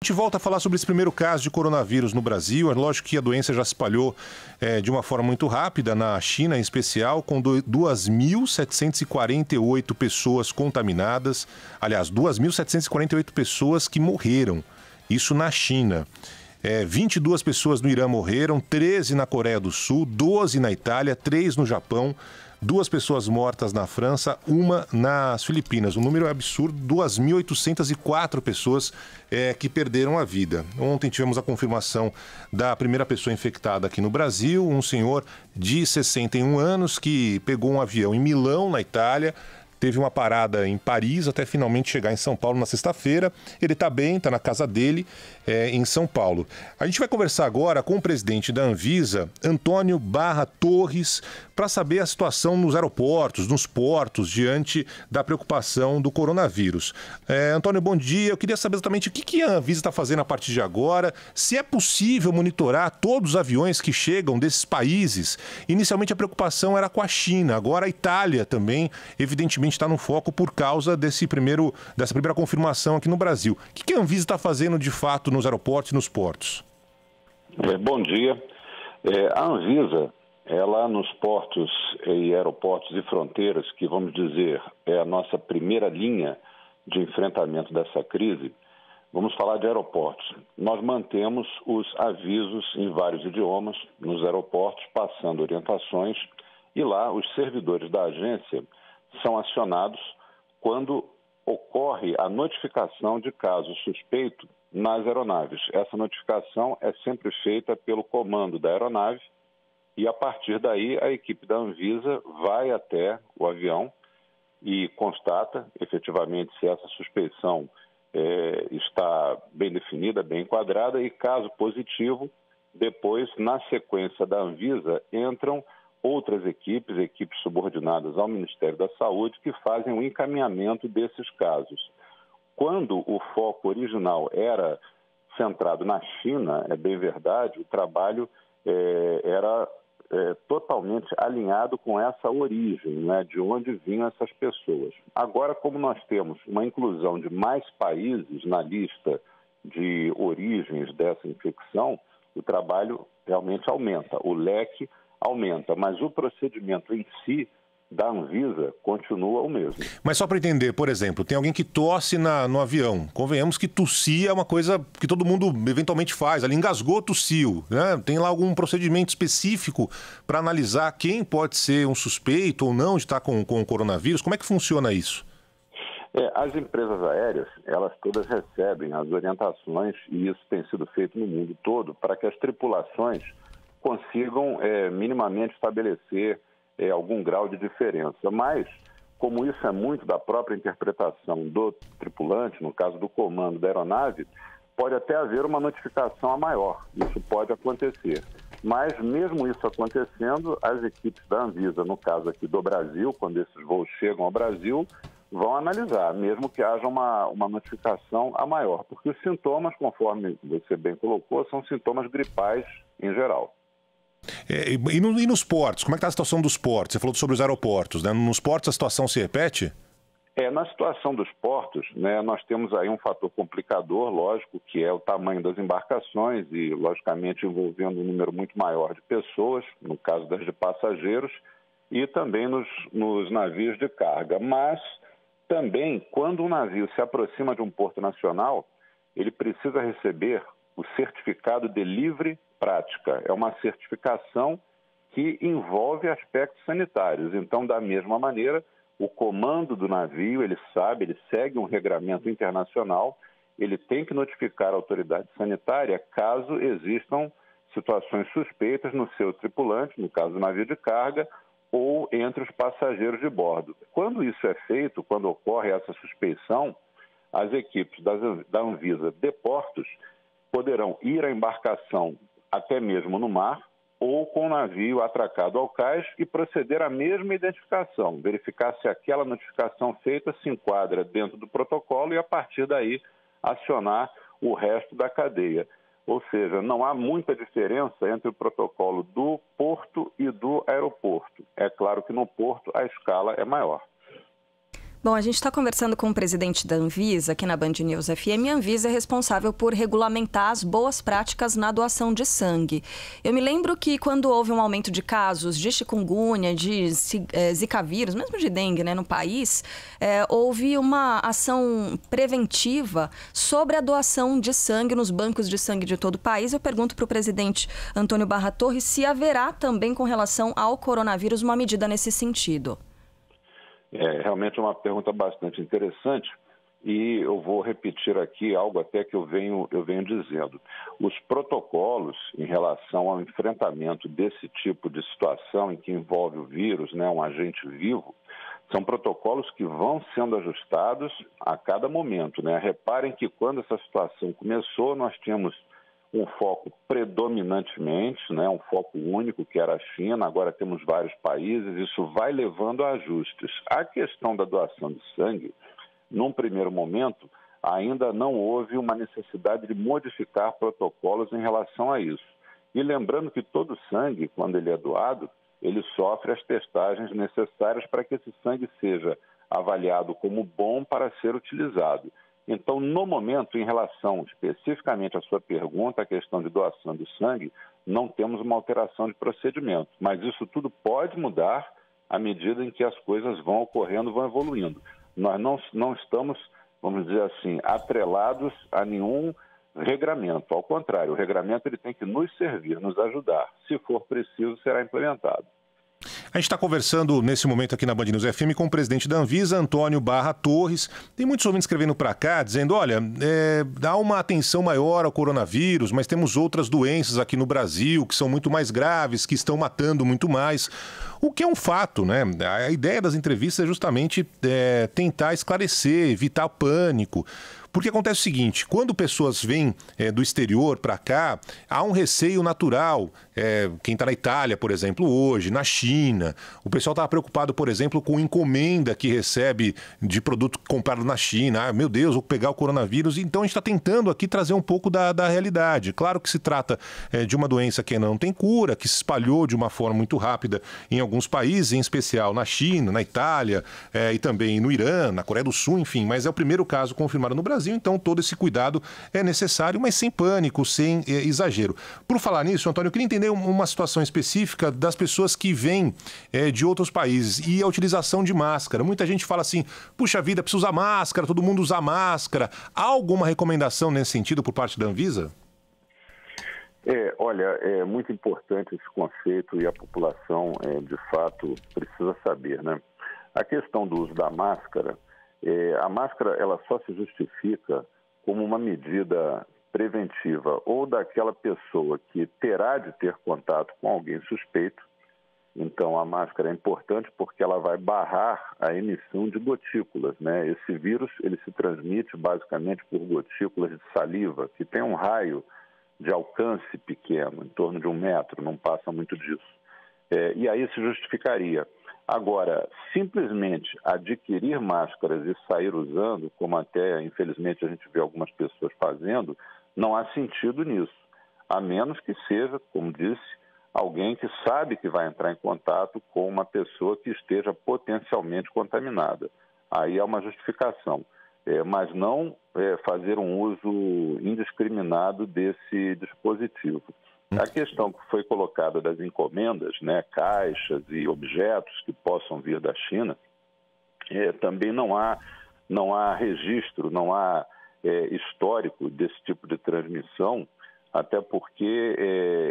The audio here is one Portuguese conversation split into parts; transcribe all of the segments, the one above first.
A gente volta a falar sobre esse primeiro caso de coronavírus no Brasil. É lógico que a doença já se espalhou de uma forma muito rápida na China, em especial, com 2.748 pessoas contaminadas. Aliás, 2.748 pessoas que morreram. Isso na China. 22 pessoas no Irã morreram, 13 na Coreia do Sul, 12 na Itália, 3 no Japão, 2 pessoas mortas na França, 1 nas Filipinas. O número é absurdo, 2.804 pessoas que perderam a vida. Ontem tivemos a confirmação da primeira pessoa infectada aqui no Brasil, um senhor de 61 anos que pegou um avião em Milão, na Itália, teve uma parada em Paris até finalmente chegar em São Paulo na sexta-feira. Ele está bem, está na casa dele, em São Paulo. A gente vai conversar agora com o presidente da Anvisa, Antônio Barra Torres, para saber a situação nos aeroportos, nos portos, diante da preocupação do coronavírus. Antônio, bom dia. Eu queria saber exatamente o que a Anvisa está fazendo a partir de agora, se é possível monitorar todos os aviões que chegam desses países. Inicialmente a preocupação era com a China, agora a Itália também, evidentemente, está no foco por causa dessa primeira confirmação aqui no Brasil. O que a Anvisa está fazendo de fato nos aeroportos e nos portos? Bom dia. A Anvisa, ela nos portos e aeroportos e fronteiras, que vamos dizer é a nossa primeira linha de enfrentamento dessa crise, vamos falar de aeroportos. Nós mantemos os avisos em vários idiomas nos aeroportos, passando orientações, e lá os servidores da agência são acionados quando ocorre a notificação de caso suspeito nas aeronaves. Essa notificação é sempre feita pelo comando da aeronave e, a partir daí, a equipe da Anvisa vai até o avião e constata efetivamente se essa suspeição está bem definida, bem enquadrada, e, caso positivo, depois, na sequência da Anvisa, entram outras equipes subordinadas ao Ministério da Saúde, que fazem o encaminhamento desses casos. Quando o foco original era centrado na China, é bem verdade, o trabalho era totalmente alinhado com essa origem, né, de onde vinham essas pessoas. Agora, como nós temos uma inclusão de mais países na lista de origens dessa infecção, o trabalho realmente aumenta, o leque aumenta, mas o procedimento em si da Anvisa continua o mesmo. Mas só para entender, por exemplo, tem alguém que tosse no avião. Convenhamos que tossir é uma coisa que todo mundo eventualmente faz. Ali engasgou, tossiu, né? Tem lá algum procedimento específico para analisar quem pode ser um suspeito ou não de estar com o coronavírus? Como é que funciona isso? As empresas aéreas, elas todas recebem as orientações, e isso tem sido feito no mundo todo, para que as tripulações consigam minimamente estabelecer algum grau de diferença. Mas, como isso é muito da própria interpretação do tripulante, no caso do comando da aeronave, pode até haver uma notificação a maior. Isso pode acontecer. Mas, mesmo isso acontecendo, as equipes da Anvisa, no caso aqui do Brasil, quando esses voos chegam ao Brasil, vão analisar, mesmo que haja uma notificação a maior. Porque os sintomas, conforme você bem colocou, são sintomas gripais em geral. E nos portos? Como é que está a situação dos portos? Você falou sobre os aeroportos, né? Nos portos a situação se repete? Na situação dos portos, né, nós temos aí um fator complicador, lógico, que é o tamanho das embarcações e, logicamente, envolvendo um número muito maior de pessoas, no caso das de passageiros, e também nos navios de carga. Mas também, quando um navio se aproxima de um porto nacional, ele precisa receber o certificado de livre prática. É uma certificação que envolve aspectos sanitários. Então, da mesma maneira, o comando do navio, ele segue um regramento internacional, ele tem que notificar a autoridade sanitária caso existam situações suspeitas no seu tripulante, no caso do navio de carga, ou entre os passageiros de bordo. Quando isso é feito, quando ocorre essa suspeição, as equipes da Anvisa de portos poderão ir à embarcação até mesmo no mar, ou com o navio atracado ao cais e proceder à mesma identificação, verificar se aquela notificação feita se enquadra dentro do protocolo e, a partir daí, acionar o resto da cadeia. Ou seja, não há muita diferença entre o protocolo do porto e do aeroporto. É claro que no porto a escala é maior. Bom, a gente está conversando com o presidente da Anvisa aqui na Band News FM. A Anvisa é responsável por regulamentar as boas práticas na doação de sangue. Eu me lembro que quando houve um aumento de casos de chikungunya, de zika vírus, mesmo de dengue, né, no país, houve uma ação preventiva sobre a doação de sangue nos bancos de sangue de todo o país. Eu pergunto para o presidente Antônio Barra Torres se haverá também, com relação ao coronavírus, uma medida nesse sentido. É realmente uma pergunta bastante interessante e eu vou repetir aqui algo até que eu venho dizendo. Os protocolos em relação ao enfrentamento desse tipo de situação em que envolve o vírus, né, um agente vivo, são protocolos que vão sendo ajustados a cada momento, né? Reparem que quando essa situação começou, nós tínhamos um foco predominantemente, né, um foco único, que era a China, agora temos vários países, isso vai levando a ajustes. A questão da doação de sangue, num primeiro momento, ainda não houve uma necessidade de modificar protocolos em relação a isso. E lembrando que todo sangue, quando ele é doado, ele sofre as testagens necessárias para que esse sangue seja avaliado como bom para ser utilizado. Então, no momento, em relação especificamente à sua pergunta, a questão de doação de sangue, não temos uma alteração de procedimento. Mas isso tudo pode mudar à medida em que as coisas vão ocorrendo, vão evoluindo. Nós não estamos, vamos dizer assim, atrelados a nenhum regramento. Ao contrário, o regramento ele tem que nos servir, nos ajudar. Se for preciso, será implementado. A gente está conversando nesse momento aqui na Band News FM com o presidente da Anvisa, Antônio Barra Torres. Tem muitos ouvintes escrevendo para cá, dizendo, olha, dá uma atenção maior ao coronavírus, mas temos outras doenças aqui no Brasil que são muito mais graves, que estão matando muito mais. O que é um fato, né? A ideia das entrevistas é justamente tentar esclarecer, evitar pânico. Porque acontece o seguinte, quando pessoas vêm do exterior para cá, há um receio natural. Quem está na Itália, por exemplo, hoje, na China, o pessoal estava preocupado, por exemplo, com encomenda que recebe de produto comprado na China. Ah, meu Deus, vou pegar o coronavírus. Então a gente está tentando aqui trazer um pouco da realidade. Claro que se trata de uma doença que ainda não tem cura, que se espalhou de uma forma muito rápida em alguns países, em especial na China, na Itália e também no Irã, na Coreia do Sul, enfim. Mas é o primeiro caso confirmado no Brasil. Então todo esse cuidado é necessário, mas sem pânico, sem exagero. Por falar nisso, Antônio, eu queria entender uma situação específica das pessoas que vêm de outros países e a utilização de máscara. Muita gente fala assim, puxa vida, precisa usar máscara, todo mundo usa máscara. Há alguma recomendação nesse sentido por parte da Anvisa? Olha, é muito importante esse conceito e a população, de fato, precisa saber, né? A questão do uso da máscara, a máscara ela só se justifica como uma medida preventiva ou daquela pessoa que terá de ter contato com alguém suspeito. Então, a máscara é importante porque ela vai barrar a emissão de gotículas, né? Esse vírus ele se transmite basicamente por gotículas de saliva, que tem um raio de alcance pequeno, em torno de 1 metro, não passa muito disso. E aí se justificaria. Agora, simplesmente adquirir máscaras e sair usando, como até, infelizmente, a gente vê algumas pessoas fazendo, não há sentido nisso, a menos que seja, como disse, alguém que sabe que vai entrar em contato com uma pessoa que esteja potencialmente contaminada. Aí há uma justificação, mas não fazer um uso indiscriminado desse dispositivo. A questão que foi colocada das encomendas, né, caixas e objetos que possam vir da China, também não há registro, não há histórico desse tipo de transmissão, até porque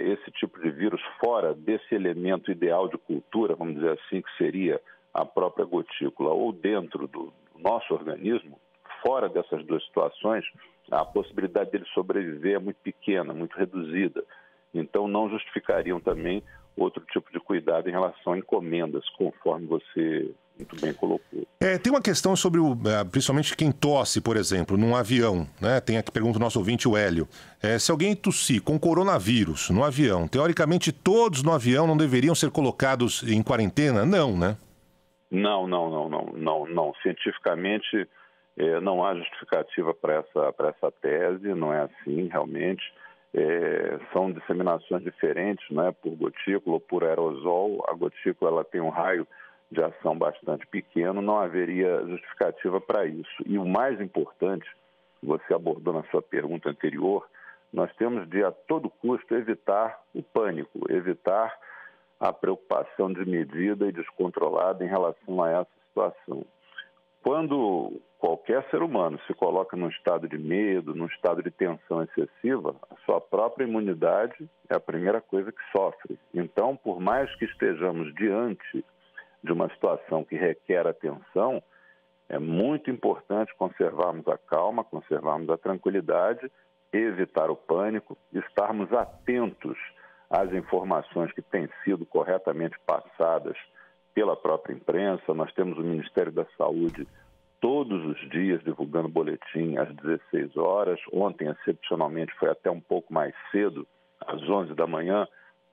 esse tipo de vírus fora desse elemento ideal de cultura, vamos dizer assim, que seria a própria gotícula, ou dentro do nosso organismo, fora dessas duas situações, a possibilidade dele sobreviver é muito pequena, muito reduzida. Então, não justificariam também outro tipo de cuidado em relação a encomendas, conforme você muito bem colocou. Tem uma questão sobre, principalmente quem tosse, por exemplo, num avião, né? Tem aqui, pergunta o nosso ouvinte, o Hélio. Se alguém tossir com coronavírus no avião, teoricamente todos no avião não deveriam ser colocados em quarentena? Não, né? Não. Cientificamente, não há justificativa para essa tese, não é assim, realmente. São disseminações diferentes, né, por gotícula ou por aerosol. A gotícula ela tem um raio de ação bastante pequeno, não haveria justificativa para isso. E o mais importante, você abordou na sua pergunta anterior, nós temos de a todo custo evitar o pânico, evitar a preocupação desmedida e descontrolada em relação a essa situação. Quando qualquer ser humano se coloca num estado de medo, num estado de tensão excessiva, a sua própria imunidade é a primeira coisa que sofre. Então, por mais que estejamos diante de uma situação que requer atenção, é muito importante conservarmos a calma, conservarmos a tranquilidade, evitar o pânico, estarmos atentos às informações que têm sido corretamente passadas pela própria imprensa. Nós temos o Ministério da Saúde todos os dias divulgando boletim às 16 horas. Ontem, excepcionalmente, foi até um pouco mais cedo, às 11 da manhã,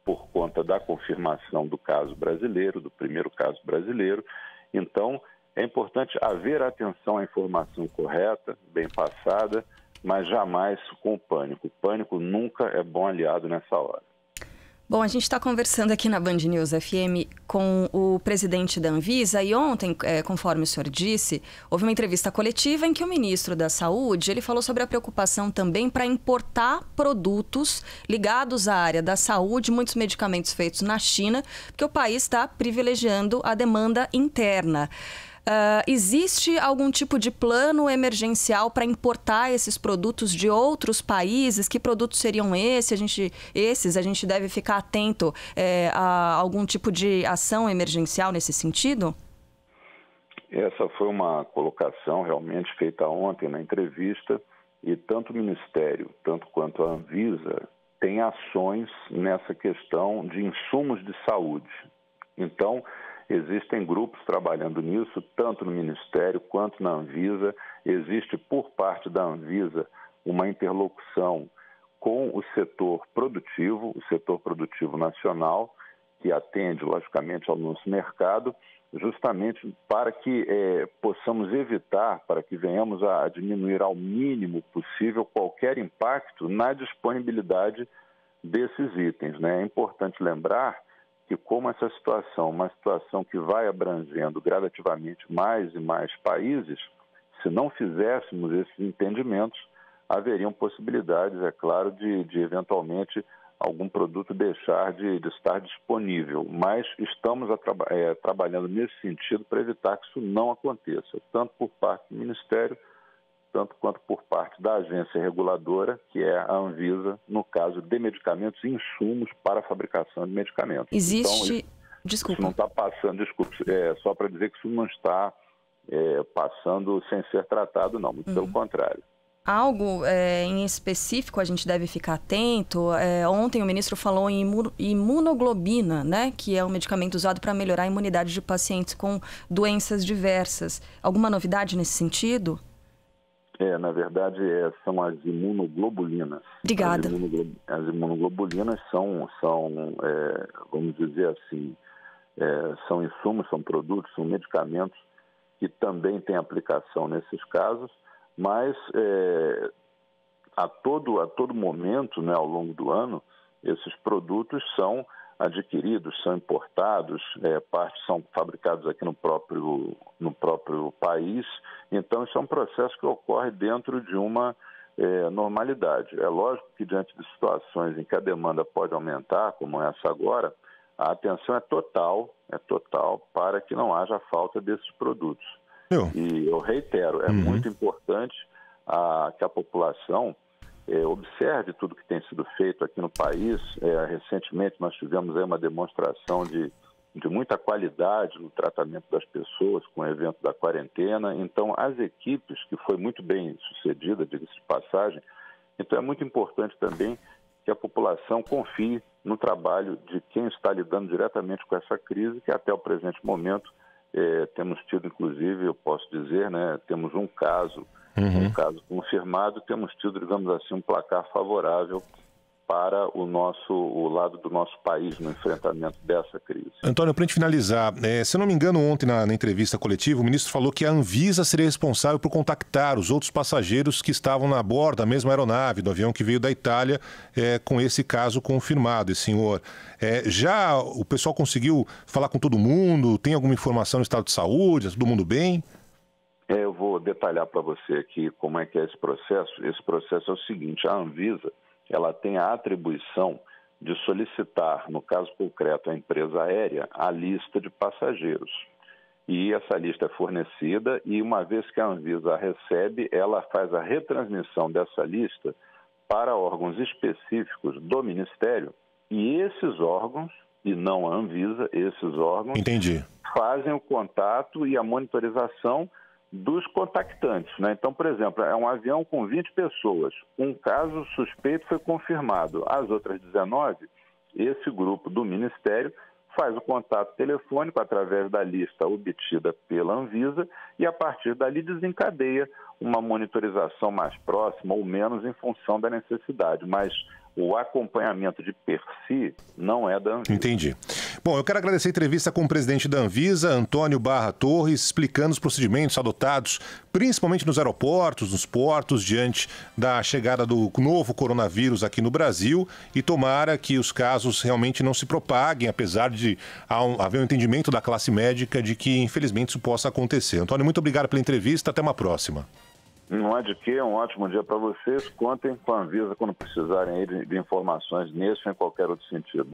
por conta da confirmação do caso brasileiro, do primeiro caso brasileiro. Então, é importante haver atenção à informação correta, bem passada, mas jamais com o pânico. O pânico nunca é bom aliado nessa hora. Bom, a gente está conversando aqui na Band News FM com o presidente da Anvisa e ontem, conforme o senhor disse, houve uma entrevista coletiva em que o ministro da Saúde ele falou sobre a preocupação também para importar produtos ligados à área da saúde, muitos medicamentos feitos na China, porque o país está privilegiando a demanda interna. Existe algum tipo de plano emergencial para importar esses produtos de outros países? Que produtos seriam esses? A gente deve ficar atento a algum tipo de ação emergencial nesse sentido? Essa foi uma colocação realmente feita ontem na entrevista e tanto o Ministério, tanto quanto a Anvisa, tem ações nessa questão de insumos de saúde. Então, existem grupos trabalhando nisso, tanto no Ministério quanto na Anvisa. Existe, por parte da Anvisa, uma interlocução com o setor produtivo nacional, que atende, logicamente, ao nosso mercado, justamente para que possamos evitar, para que venhamos a diminuir ao mínimo possível qualquer impacto na disponibilidade desses itens, né? É importante lembrar que como essa situação, uma situação que vai abrangendo gradativamente mais e mais países, se não fizéssemos esses entendimentos, haveriam possibilidades, é claro, de eventualmente algum produto deixar de estar disponível. Mas estamos trabalhando nesse sentido para evitar que isso não aconteça, tanto por parte do Ministério, tanto quanto por parte da agência reguladora, que é a Anvisa, no caso de medicamentos e insumos para a fabricação de medicamentos. Existe... Então, Desculpa. Isso não está passando, só para dizer que isso não está passando sem ser tratado, não, muito pelo contrário. Algo em específico a gente deve ficar atento? Ontem o ministro falou em imunoglobina, né, que é um medicamento usado para melhorar a imunidade de pacientes com doenças diversas. Alguma novidade nesse sentido? Na verdade, são as imunoglobulinas. Obrigada. As imunoglobulinas são vamos dizer assim, são insumos, são produtos, são medicamentos que também têm aplicação nesses casos, mas a todo momento, né, ao longo do ano, esses produtos são adquiridos, são importados, partes são fabricados aqui no próprio país. Então, isso é um processo que ocorre dentro de uma normalidade. É lógico que diante de situações em que a demanda pode aumentar, como essa agora, a atenção é total para que não haja falta desses produtos. E eu reitero, é muito importante que a população observe tudo que tem sido feito aqui no país. Recentemente nós tivemos aí uma demonstração de muita qualidade no tratamento das pessoas com o evento da quarentena. Então, as equipes, que foi muito bem sucedida, diga-se de passagem, então é muito importante também que a população confie no trabalho de quem está lidando diretamente com essa crise, que até o presente momento temos tido, inclusive, eu posso dizer, né, temos um caso confirmado, temos tido, digamos assim, um placar favorável para o lado do nosso país no enfrentamento dessa crise. Antônio, para a gente finalizar, se eu não me engano, ontem na entrevista coletiva, o ministro falou que a Anvisa seria responsável por contactar os outros passageiros que estavam a bordo da mesma aeronave, do avião que veio da Itália, com esse caso confirmado. E, senhor, já o pessoal conseguiu falar com todo mundo? Tem alguma informação no estado de saúde? Está todo mundo bem? Eu vou detalhar para você aqui como é que é esse processo. Esse processo é o seguinte: a Anvisa ela tem a atribuição de solicitar, no caso concreto, à empresa aérea, a lista de passageiros. E essa lista é fornecida e, uma vez que a Anvisa a recebe, ela faz a retransmissão dessa lista para órgãos específicos do Ministério, e esses órgãos, e não a Anvisa, esses órgãos fazem o contato e a monitorização dos contactantes, né? Então, por exemplo, é um avião com 20 pessoas. Um caso suspeito foi confirmado. As outras 19, esse grupo do Ministério faz o contato telefônico através da lista obtida pela Anvisa e, a partir dali, desencadeia uma monitorização mais próxima ou menos em função da necessidade. Mas o acompanhamento de per si não é da Anvisa. Entendi. Bom, eu quero agradecer a entrevista com o presidente da Anvisa, Antônio Barra Torres, explicando os procedimentos adotados, principalmente nos aeroportos, nos portos, diante da chegada do novo coronavírus aqui no Brasil, e tomara que os casos realmente não se propaguem, apesar de haver um entendimento da classe médica de que, infelizmente, isso possa acontecer. Antônio, muito obrigado pela entrevista. Até uma próxima. Não é de quê, um ótimo dia para vocês. Contem com a Anvisa quando precisarem de informações nesse ou em qualquer outro sentido.